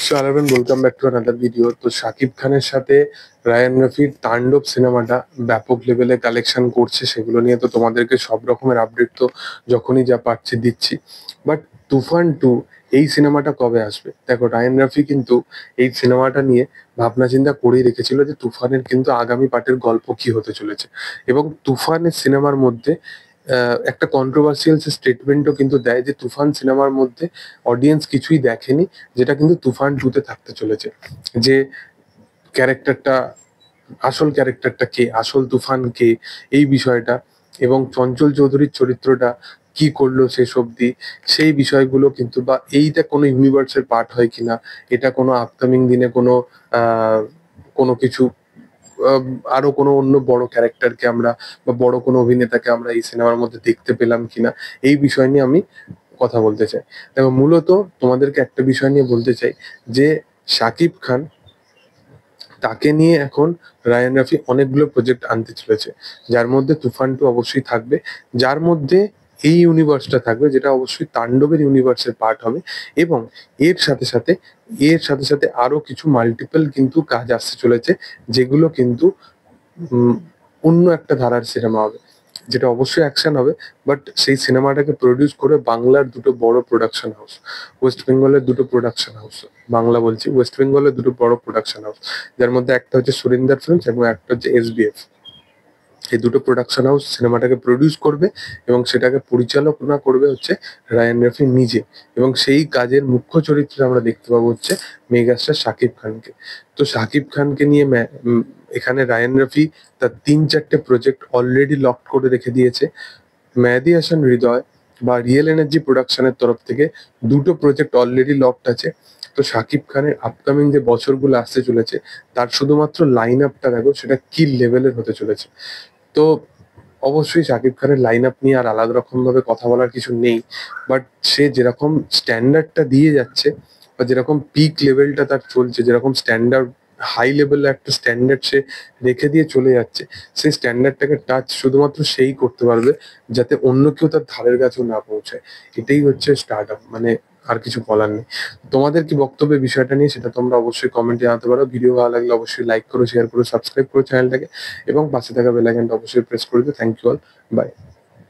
So eleven welcome back to another video. তো শাকিব খানের সাথে রায়ান রফির তাণ্ডব সিনেমাটা ব্যাপক লেভেলে কালেকশন করছে, সেগুলো নিয়ে তো তোমাদেরকে সব রকমের আপডেট তো যখনই যা পাচ্ছি দিচ্ছি। বাট তুফান 2 এই সিনেমাটা কবে আসবে? দেখো, রায়ান রফি কিন্তু এই সিনেমাটা নিয়ে ভাবনা চিন্তা করেই রেখেছিল যে তুফানের কিন্তু আগামী পার্টের গল্প কি হতে চলেছে, এবং তুফানের সিনেমার মধ্যে একটা কন্ট্রোভার্সিয়াল স্টেটমেন্টও কিন্তু দেয় যে তুফান সিনেমার মধ্যে অডিয়েন্স কিছুই দেখেনি, যেটা কিন্তু তুফান 2 তে থাকতে চলেছে। যে ক্যারেক্টারটা, আসল ক্যারেক্টারটা কে, আসল তুফান কে, এই বিষয়টা, এবং চঞ্চল চৌধুরীর চরিত্রটা কি করলো শেষ অবধি, সেই বিষয়গুলো কিন্তু, বা এইটা কোনো ইউনিভার্সের পার্ট হয় কিনা, এটা কোনো আপকামিং দিনে কোনো আহ কোনো কিছু আহ, আরো কোনো অন্য বড় ক্যারেক্টারকে আমরা বা বড় কোনো অভিনেতাকে আমরা এই সিনেমার মধ্যে দেখতে পেলাম কিনা, এই বিষয় নিয়ে আমি কথা বলতে চাই। দেখো, মূলত তোমাদেরকে একটা বিষয় নিয়ে বলতে চাই যে শাকিব খান, তাকে নিয়ে এখন রায়ান রাফি অনেকগুলো প্রজেক্ট আনতে চলেছে, যার মধ্যে তুফান 2 অবশ্যই থাকবে, যার মধ্যে এই ইউনিভার্সটা থাকবে, যেটা অবশ্যই তাণ্ডবের ইউনিভার্সের পার্ট হবে। এবং এর সাথে সাথে এর সাথে সাথে আরো কিছু মাল্টিপল কিন্তু কাজ আসতে চলেছে, যেগুলো কিন্তু উম, অন্য একটা ধারার সিনেমা হবে, যেটা অবশ্যই অ্যাকশন হবে। বাট সেই সিনেমাটাকে প্রডিউস করে বাংলার দুটো বড় প্রোডাকশন হাউস, ওয়েস্ট বেঙ্গলের দুটো প্রোডাকশন হাউস, বাংলা বলছি, ওয়েস্ট বেঙ্গলের দুটো বড় প্রোডাকশন হাউস, যার মধ্যে একটা হচ্ছে সুরিন্দর ফিল্মস এবং একটা হচ্ছে এসবিএফ। এই দুটো প্রোডাকশন হাউস সিনেমাটাকে প্রডিউস করবে, এবং সেটাকে পরিচালনা করবে হচ্ছে রায়ান রফি নিজে। এবং সেই কাজের মুখ্য চরিত্রে আমরা দেখতে পাবো হচ্ছে মেগাস্টার শাকিব খানকে। তো শাকিব খানকে নিয়ে এখানে রায়ান রফি তার 3-4টে প্রজেক্ট অলরেডি লক করে রেখে দিয়েছে। মেহেদী হাসান হৃদয় বা রিয়েল এনার্জি প্রোডাকশনের তরফ থেকে দুটো প্রজেক্ট অলরেডি লকড আছে। তো শাকিব খানের আপকামিং যে বছরগুলো আসতে চলেছে, তার শুধুমাত্র লাইন আপটা দেখো, সেটা কি লেভেলের হতে চলেছে। তো অবশ্যই শাকিব খানের লাইন আপ নিয়ে আর আলাদা রকম ভাবে কথা বলার কিছু নেই। বাট সে যেরকম স্ট্যান্ডার্ডটা দিয়ে যাচ্ছে, বা যেরকম পিক লেভেলটা তার চলছে, যেরকম স্ট্যান্ডার্ড, হাই লেভেলের একটা স্ট্যান্ডার্ড সে রেখে দিয়ে চলে যাচ্ছে, সেই স্ট্যান্ডার্ডটাকে টাচ শুধুমাত্র সেই করতে পারবে, যাতে অন্য কেউ তার ধারের কাছেও না পৌঁছায়। এটাই হচ্ছে স্টার্ট আপ, মানে আর কিছু বলার নেই। তোমাদের কি বক্তব্য এই বিষয়টা নিয়ে, সেটা তোমরা অবশ্যই কমেন্টে জানাতে পারো। ভিডিও ভালো লাগলে অবশ্যই লাইক করো, শেয়ার করো, সাবস্ক্রাইব করো চ্যানেলটাকে, এবং পাশে থাকা বেল আইকনটা অবশ্যই প্রেস করে দিও। Thank you all, by.